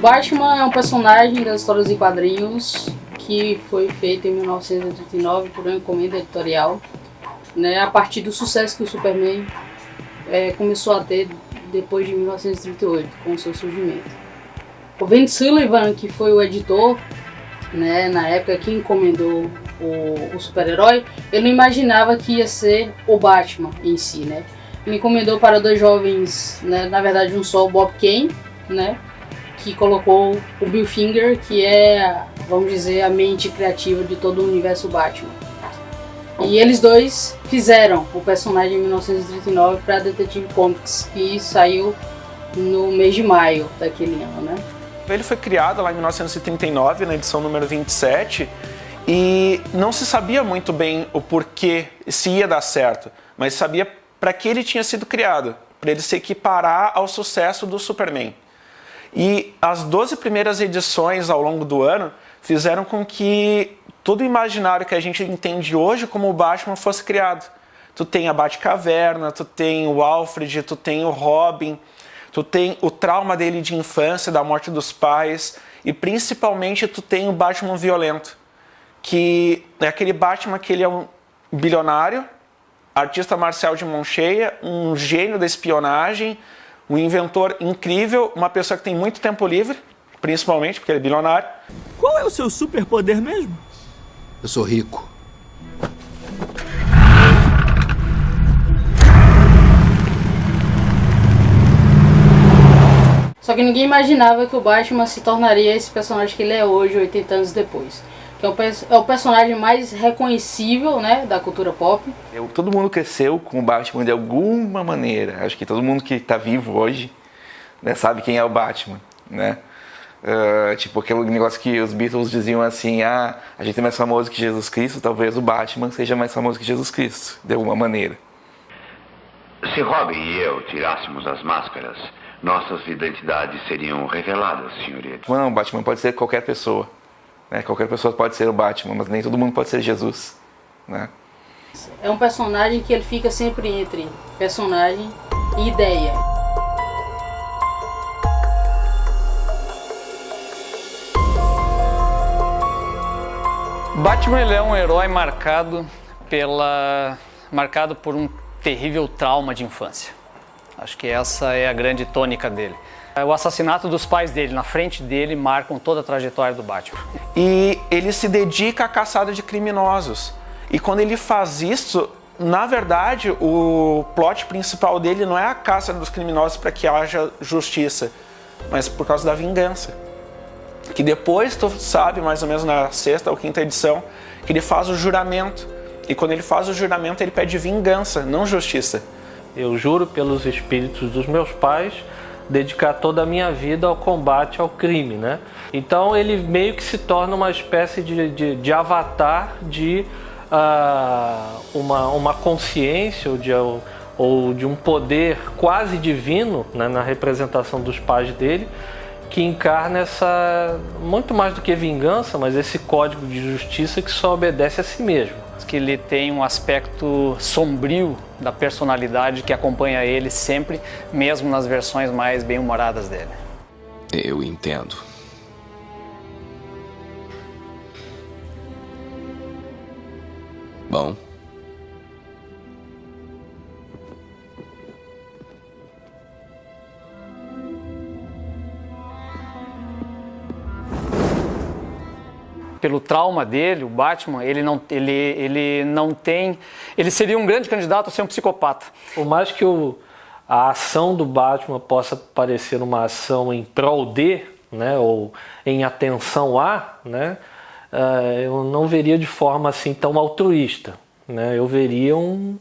Batman é um personagem das histórias em quadrinhos que foi feito em 1989 por uma encomenda editorial, né, a partir do sucesso que o Superman começou a ter depois de 1938, com o seu surgimento. O Vince Sullivan, que foi o editor, né, na época que encomendou o super-herói, ele não imaginava que ia ser o Batman em si, né? Ele encomendou para dois jovens, né, na verdade um só, o Bob Kane, né, que colocou o Bill Finger, que é, vamos dizer, a mente criativa de todo o universo Batman. E eles dois fizeram o personagem em 1939 para Detective Comics, que saiu no mês de maio daquele ano, né? Ele foi criado lá em 1939, na edição número 27, e não se sabia muito bem o porquê, se ia dar certo, mas sabia para que ele tinha sido criado, para ele se equiparar ao sucesso do Superman. E as 12 primeiras edições ao longo do ano fizeram com que todo o imaginário que a gente entende hoje como o Batman fosse criado. Tu tem a Batcaverna, tu tem o Alfred, tu tem o Robin, tu tem o trauma dele de infância, da morte dos pais, e principalmente tu tem o Batman violento, que é aquele Batman que ele é um bilionário, artista marcial de mão cheia, um gênio da espionagem, um inventor incrível, uma pessoa que tem muito tempo livre, principalmente porque ele é bilionário. Qual é o seu superpoder mesmo? Eu sou rico. Só que ninguém imaginava que o Batman se tornaria esse personagem que ele é hoje, 80 anos depois. Que é o personagem mais reconhecível, né, da cultura pop. Todo mundo cresceu com o Batman de alguma maneira. Acho que todo mundo que está vivo hoje, né, sabe quem é o Batman, né? Tipo aquele negócio que os Beatles diziam assim, a gente é mais famoso que Jesus Cristo, talvez o Batman seja mais famoso que Jesus Cristo, de alguma maneira. Se Robin e eu tirássemos as máscaras, nossas identidades seriam reveladas, senhorita. Não, o Batman pode ser qualquer pessoa, né? Qualquer pessoa pode ser o Batman, mas nem todo mundo pode ser Jesus, né? É um personagem que ele fica sempre entre personagem e ideia. Batman, ele é um herói marcado por um terrível trauma de infância. Acho que essa é a grande tônica dele. O assassinato dos pais dele na frente dele marcam toda a trajetória do Batman. E ele se dedica à caçada de criminosos. E quando ele faz isso, na verdade, o plot principal dele não é a caça dos criminosos para que haja justiça, mas por causa da vingança. Que depois tu sabe, mais ou menos na 6ª ou 5ª edição, que ele faz o juramento. E quando ele faz o juramento, ele pede vingança, não justiça. Eu juro pelos espíritos dos meus pais dedicar toda a minha vida ao combate ao crime, né? Então ele meio que se torna uma espécie de avatar de uma consciência ou de um poder quase divino, né, na representação dos pais dele, que encarna essa, muito mais do que vingança, mas esse código de justiça que só obedece a si mesmo. Que ele tem um aspecto sombrio da personalidade que acompanha ele sempre, mesmo nas versões mais bem-humoradas dele. Eu entendo. Bom. Pelo trauma dele, o Batman, ele seria um grande candidato a ser um psicopata. Por mais que a ação do Batman possa parecer uma ação em prol de, né, ou em atenção a, né, eu não veria de forma assim tão altruísta, né? Eu veria um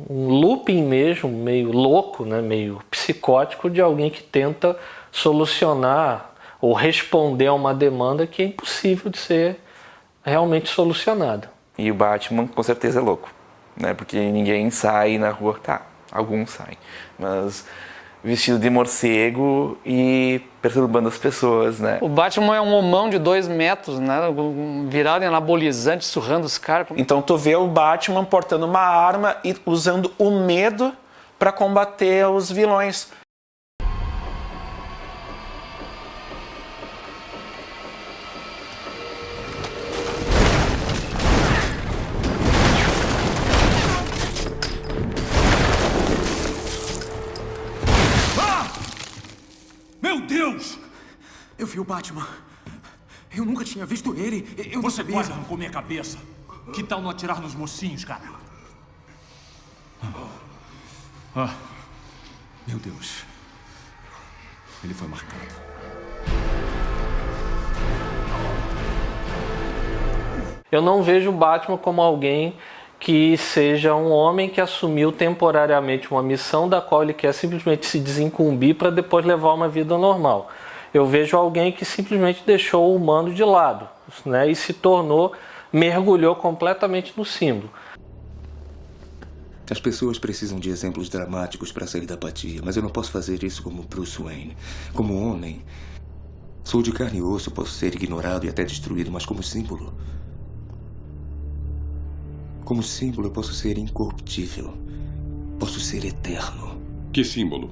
looping mesmo, meio louco, né, meio psicótico de alguém que tenta solucionar ou responder a uma demanda que é impossível de ser realmente solucionada. E o Batman com certeza é louco, né? Porque ninguém sai na rua, alguns saem, mas vestido de morcego e perturbando as pessoas, né? O Batman é um homão de 2 metros, né? Virado em anabolizante, surrando os caras. Então tu vê o Batman portando uma arma e usando o medo para combater os vilões. Eu vi o Batman. Eu nunca tinha visto ele. Eu não sabia. Você quase arrancou minha cabeça. Que tal não atirar nos mocinhos, cara? Meu Deus. Ele foi marcado. Eu não vejo o Batman como alguém que seja um homem que assumiu temporariamente uma missão da qual ele quer simplesmente se desincumbir para depois levar uma vida normal. Eu vejo alguém que simplesmente deixou o humano de lado, né, e se mergulhou completamente no símbolo. As pessoas precisam de exemplos dramáticos para sair da apatia, mas eu não posso fazer isso como Bruce Wayne. Como homem, sou de carne e osso, posso ser ignorado e até destruído, mas como símbolo... Como símbolo, eu posso ser incorruptível. Posso ser eterno. Que símbolo?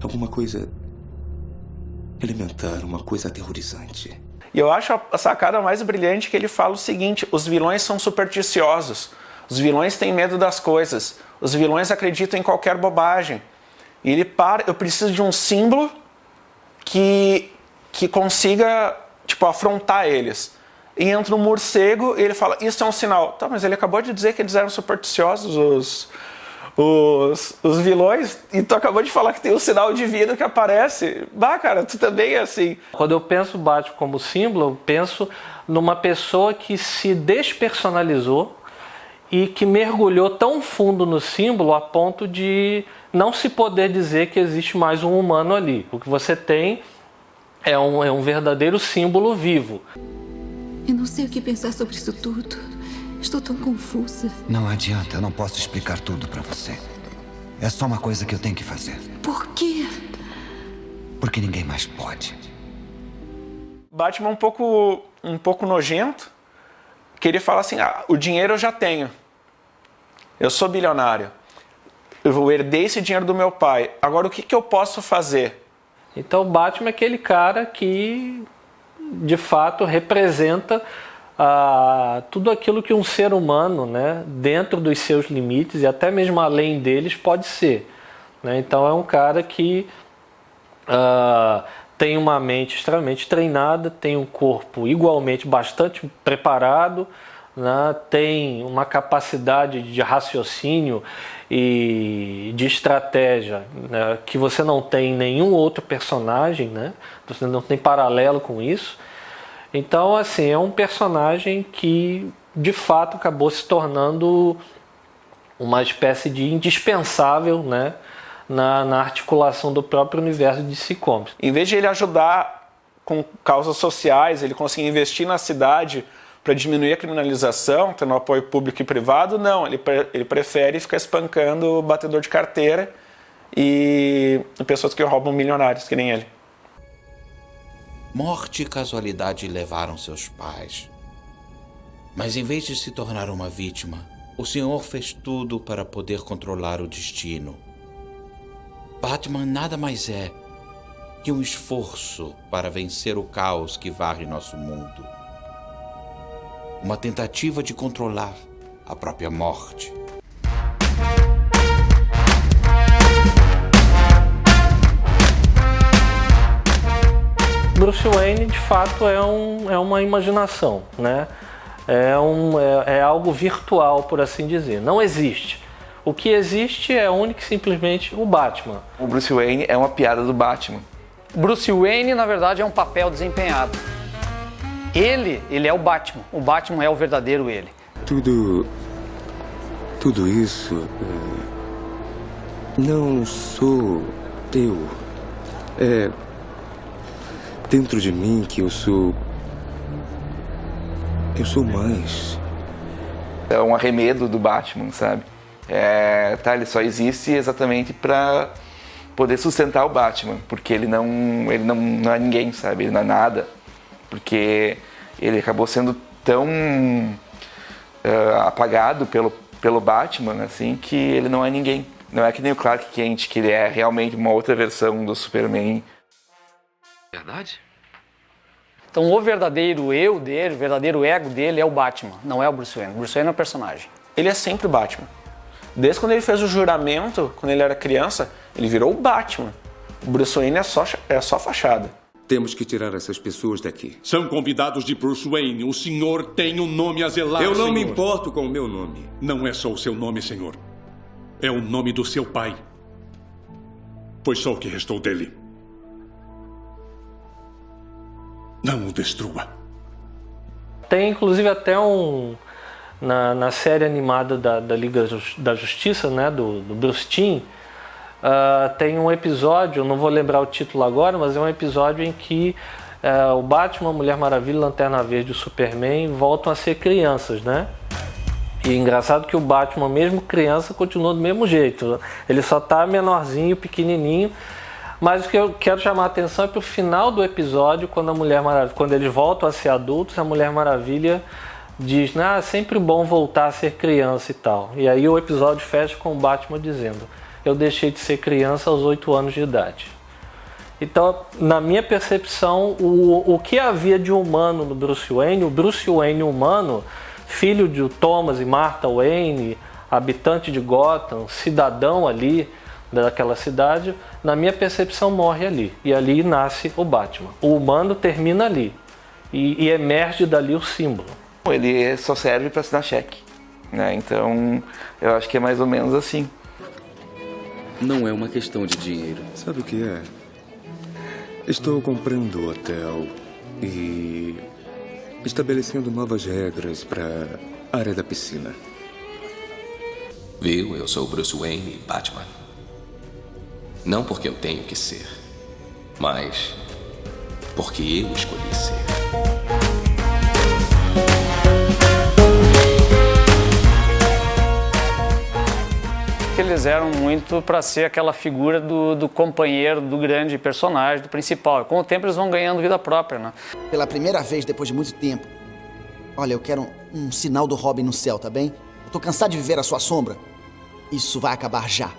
Alguma coisa elementar, uma coisa aterrorizante. E eu acho a sacada mais brilhante que ele fala o seguinte: os vilões são supersticiosos. Os vilões têm medo das coisas. Os vilões acreditam em qualquer bobagem. E ele eu preciso de um símbolo que consiga, afrontar eles. E entra um morcego e ele fala, isso é um sinal. Tá, mas ele acabou de dizer que eles eram supersticiosos, os vilões, e tu acabou de falar que tem um sinal divino que aparece. Bah, cara, tu também é assim. Quando eu penso o Batman como símbolo, eu penso numa pessoa que se despersonalizou e que mergulhou tão fundo no símbolo a ponto de não se poder dizer que existe mais um humano ali. O que você tem é um verdadeiro símbolo vivo. Eu não sei o que pensar sobre isso tudo. Estou tão confusa. Não adianta, eu não posso explicar tudo pra você. É só uma coisa que eu tenho que fazer. Por quê? Porque ninguém mais pode. Batman é um pouco nojento, que ele fala assim, o dinheiro eu já tenho. Eu sou bilionário. Eu herdei esse dinheiro do meu pai. Agora o que eu posso fazer? Então o Batman é aquele cara que, de fato, representa tudo aquilo que um ser humano, né, dentro dos seus limites e até mesmo além deles, pode ser. Né? Então é um cara que tem uma mente extremamente treinada, tem um corpo igualmente bastante preparado, né, tem uma capacidade de raciocínio e de estratégia, né, que você não tem em nenhum outro personagem, né, você não tem paralelo com isso. Então, assim, é um personagem que, de fato, acabou se tornando uma espécie de indispensável, né, na articulação do próprio universo de DC Comics. Em vez de ele ajudar com causas sociais, ele conseguir investir na cidade para diminuir a criminalização, tendo apoio público e privado, não. Ele prefere ficar espancando o batedor de carteira e pessoas que roubam milionários, que nem ele. Morte e casualidade levaram seus pais. Mas em vez de se tornar uma vítima, o Senhor fez tudo para poder controlar o destino. Batman nada mais é que um esforço para vencer o caos que varre nosso mundo. Uma tentativa de controlar a própria morte. Bruce Wayne, de fato, é uma imaginação, né? É algo virtual, por assim dizer. Não existe. O que existe é único e simplesmente o Batman. O Bruce Wayne é uma piada do Batman. Bruce Wayne, na verdade, é um papel desempenhado. Ele é o Batman. O Batman é o verdadeiro ele. Tudo isso não sou eu. É dentro de mim que eu sou mais. É um arremedo do Batman, sabe? Ele só existe exatamente para poder sustentar o Batman, porque ele não é ninguém, sabe? Ele não é nada, porque ele acabou sendo tão apagado pelo Batman, assim, que ele não é ninguém. Não é que nem o Clark Kent, que ele é realmente uma outra versão do Superman. Verdade? Então o verdadeiro eu dele, o verdadeiro ego dele é o Batman, não é o Bruce Wayne. O Bruce Wayne é um personagem. Ele é sempre o Batman. Desde quando ele fez o juramento, quando ele era criança, ele virou o Batman. O Bruce Wayne é só fachada. Temos que tirar essas pessoas daqui. São convidados de Bruce Wayne. O senhor tem um nome a zelar, Eu não senhor. me importo com o meu nome. Não é só o seu nome, senhor. É o nome do seu pai. Foi só o que restou dele. Não o destrua. Tem inclusive até na série animada da Liga da Justiça, né, do Bruce Timm, tem um episódio, não vou lembrar o título agora, mas é um episódio em que o Batman, Mulher Maravilha, Lanterna Verde e o Superman voltam a ser crianças, né? E é engraçado que o Batman, mesmo criança, continua do mesmo jeito. Ele só tá menorzinho, pequenininho. Mas o que eu quero chamar a atenção é pro final do episódio, quando eles voltam a ser adultos, a Mulher Maravilha diz, é sempre bom voltar a ser criança e tal. E aí o episódio fecha com o Batman dizendo, eu deixei de ser criança aos 8 anos de idade. Então, na minha percepção, o que havia de humano no Bruce Wayne, o Bruce Wayne humano, filho de Thomas e Martha Wayne, habitante de Gotham, cidadão ali daquela cidade, na minha percepção morre ali. E ali nasce o Batman. O humano termina ali. E emerge dali o símbolo. Ele só serve para assinar cheque, né? Então, eu acho que é mais ou menos assim. Não é uma questão de dinheiro. Sabe o que é? Estou comprando hotel e estabelecendo novas regras para a área da piscina. Viu? Eu sou Bruce Wayne e Batman. Não porque eu tenho que ser, mas porque eu escolhi ser. Eles eram muito para ser aquela figura do companheiro, do grande personagem, do principal. Com o tempo eles vão ganhando vida própria, né? Pela primeira vez, depois de muito tempo. Olha, eu quero um sinal do Robin no céu, tá bem? Eu tô cansado de viver a sua sombra. Isso vai acabar já.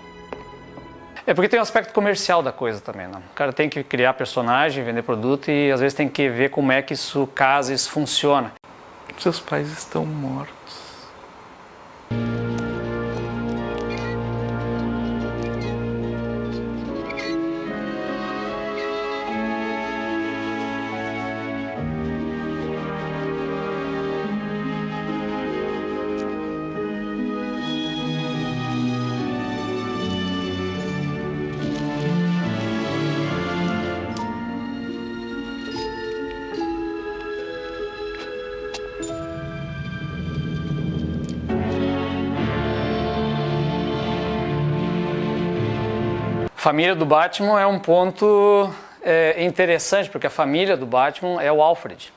É porque tem um aspecto comercial da coisa também, né? O cara tem que criar personagem, vender produto e às vezes tem que ver como é que isso casa, isso funciona. Seus pais estão mortos. A família do Batman é um ponto interessante, porque a família do Batman é o Alfred.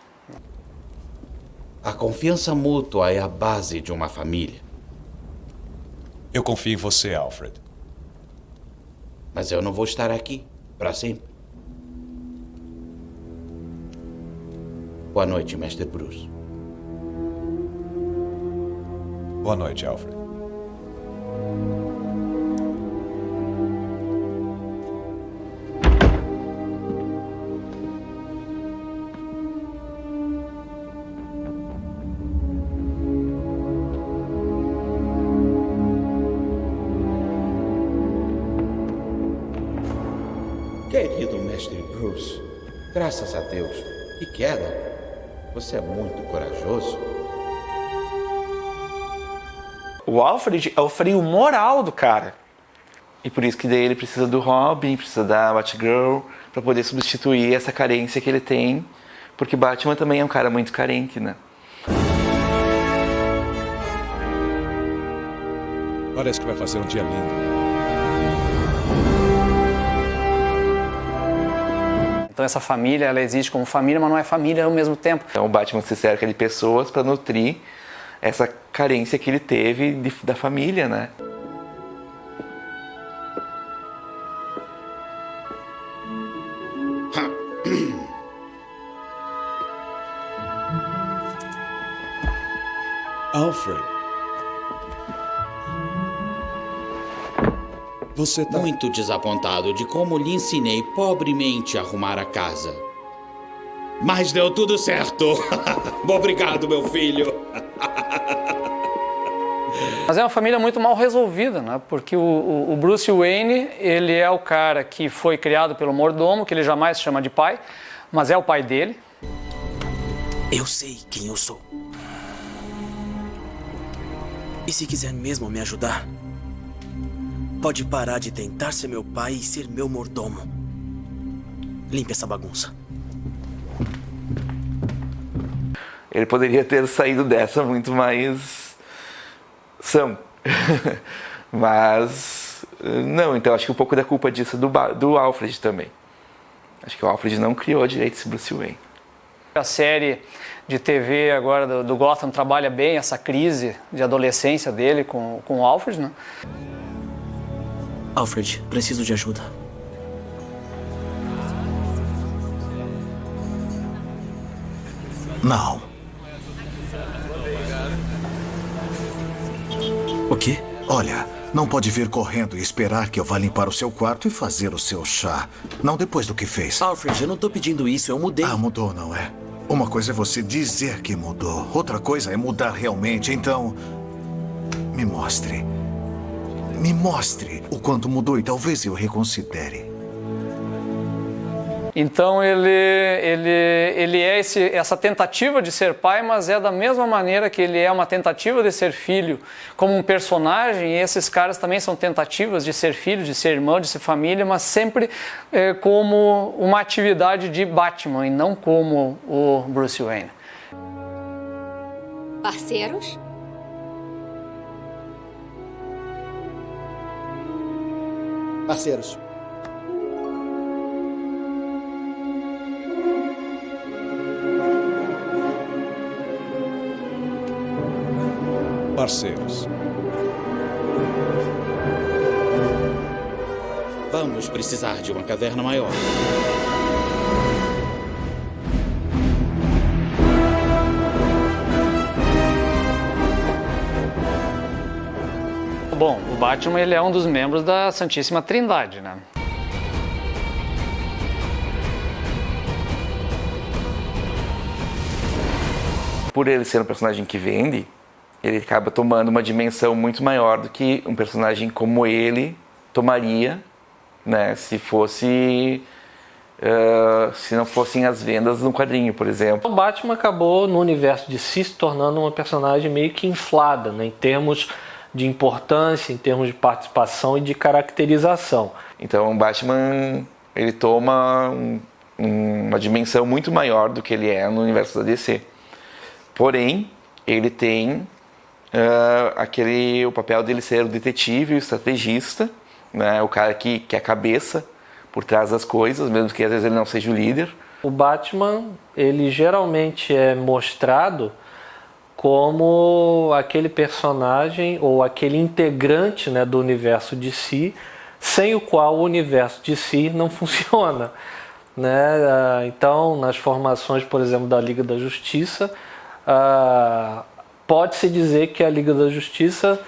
A confiança mútua é a base de uma família. Eu confio em você, Alfred. Mas eu não vou estar aqui para sempre. Boa noite, Mestre Bruce. Boa noite, Alfred. Querido Mestre Bruce, graças a Deus. Que queda. Você é muito corajoso. O Alfred é o freio moral do cara. E por isso que daí ele precisa do Robin, precisa da Batgirl, para poder substituir essa carência que ele tem. Porque Batman também é um cara muito carente, né? Parece que vai fazer um dia lindo. Então essa família, ela existe como família, mas não é família ao mesmo tempo. Então o Batman se cerca de pessoas para nutrir essa carência que ele teve da família, né? Alfred. Você tá... Muito desapontado de como lhe ensinei pobremente a arrumar a casa. Mas deu tudo certo. Obrigado, meu filho. Mas é uma família muito mal resolvida, né? Porque o Bruce Wayne, ele é o cara que foi criado pelo mordomo, que ele jamais chama de pai, mas é o pai dele. Eu sei quem eu sou. E se quiser mesmo me ajudar, pode parar de tentar ser meu pai e ser meu mordomo. Limpe essa bagunça. Ele poderia ter saído dessa muito mais são. Mas não, então acho que um pouco da culpa disso é do Alfred também. Acho que o Alfred não criou direito esse Bruce Wayne. A série de TV agora do Gotham trabalha bem essa crise de adolescência dele com o Alfred, né? Alfred, preciso de ajuda. Não. O quê? Olha, não pode vir correndo e esperar que eu vá limpar o seu quarto e fazer o seu chá. Não depois do que fez. Alfred, eu não tô pedindo isso, eu mudei. Ah, mudou, não é? Uma coisa é você dizer que mudou. Outra coisa é mudar realmente. Então, me mostre. Me mostre o quanto mudou e talvez eu reconsidere. Então ele é essa tentativa de ser pai, mas é da mesma maneira que ele é uma tentativa de ser filho como um personagem, e esses caras também são tentativas de ser filho, de ser irmão, de ser família, mas sempre como uma atividade de Batman e não como o Bruce Wayne. Parceiros? Parceiros. Parceiros. Vamos precisar de uma caverna maior. Bom, o Batman ele é um dos membros da Santíssima Trindade, né? Por ele ser um personagem que vende, ele acaba tomando uma dimensão muito maior do que um personagem como ele tomaria, né, se não fossem as vendas no quadrinho, por exemplo. O Batman acabou no universo de si se tornando uma personagem meio que inflada, né, em termos de importância, em termos de participação e de caracterização. Então o Batman ele toma uma dimensão muito maior do que ele é no universo da DC. Porém, ele tem o papel dele ser o detetive, o estrategista, né, o cara que é a cabeça por trás das coisas, mesmo que às vezes ele não seja o líder. O Batman, ele geralmente é mostrado como aquele personagem ou aquele integrante, né, do universo de si, sem o qual o universo de si não funciona, né? Então, nas formações, por exemplo, da Liga da Justiça, pode-se dizer que a Liga da Justiça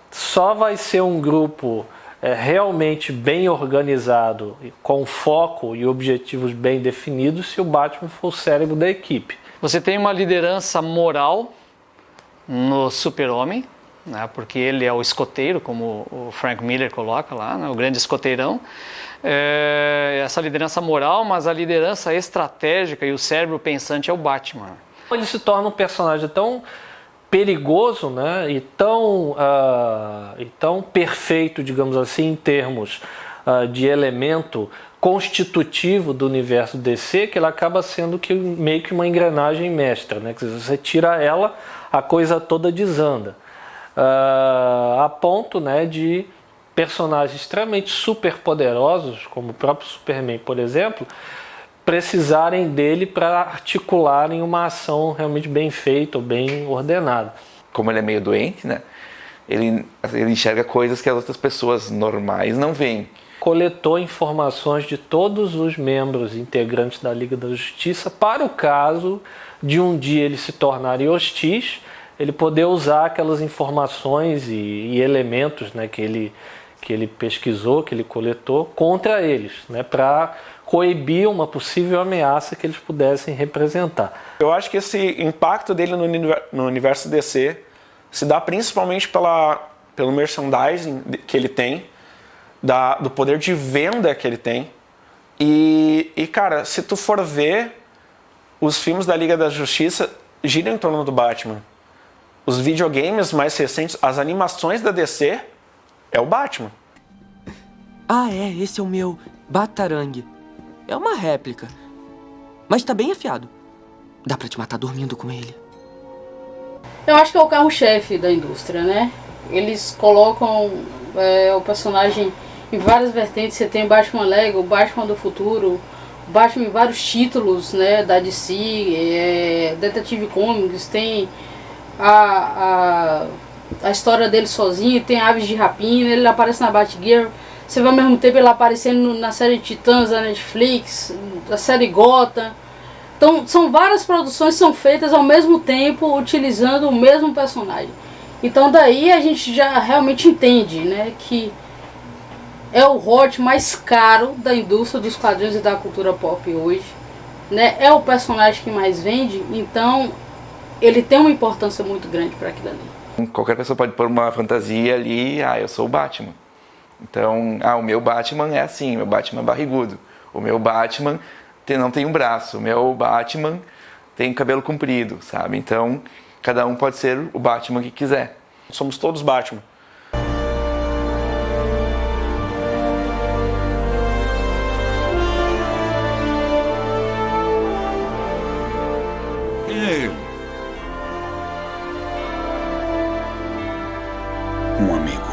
só vai ser um grupo realmente bem organizado, com foco e objetivos bem definidos, se o Batman for o cérebro da equipe. Você tem uma liderança moral no Super-Homem, né, porque ele é o escoteiro, como o Frank Miller coloca lá, né, o grande escoteirão. Essa liderança moral, mas a liderança estratégica e o cérebro pensante é o Batman. Ele se torna um personagem tão perigoso, né, e tão perfeito, digamos assim, em termos de elemento constitutivo do universo DC, que ele acaba sendo meio que uma engrenagem mestra, né? Quer dizer, você tira ela, a coisa toda desanda, a ponto, né, de personagens extremamente superpoderosos, como o próprio Superman, por exemplo, precisarem dele para articularem uma ação realmente bem feita ou bem ordenada. Como ele é meio doente, né? Ele enxerga coisas que as outras pessoas normais não veem. Coletou informações de todos os membros integrantes da Liga da Justiça para o caso de um dia eles se tornarem hostis, ele poder usar aquelas informações e elementos, né, que ele pesquisou, que ele coletou, contra eles, né, para coibir uma possível ameaça que eles pudessem representar. Eu acho que esse impacto dele no universo DC se dá principalmente pelo merchandising que ele tem, do poder de venda que ele tem E, cara, se tu for ver, os filmes da Liga da Justiça giram em torno do Batman. Os videogames mais recentes, as animações da DC, é o Batman. Ah, esse é o meu Batarangue. É uma réplica, mas tá bem afiado. Dá pra te matar dormindo com ele. Eu acho que é o carro-chefe da indústria, né? Eles colocam o personagem em várias vertentes. Você tem Batman Lego, Batman do Futuro, Batman em vários títulos, né, da DC, Detective Comics, tem a história dele sozinho, tem Aves de Rapina, ele aparece na Batgirl. Você vê ao mesmo tempo ele aparecendo na série Titãs da Netflix, da série Gotham. Então são várias produções que são feitas ao mesmo tempo, utilizando o mesmo personagem. Então daí a gente já realmente entende, né, que é o hot mais caro da indústria dos quadrinhos e da cultura pop hoje, né? É o personagem que mais vende, então ele tem uma importância muito grande para aquilo ali. Qualquer pessoa pode pôr uma fantasia ali, eu sou o Batman. Então, o meu Batman é assim, meu Batman é barrigudo. O meu Batman não tem um braço, o meu Batman tem cabelo comprido, sabe? Então, cada um pode ser o Batman que quiser. Somos todos Batman. Quem é ele? Um amigo.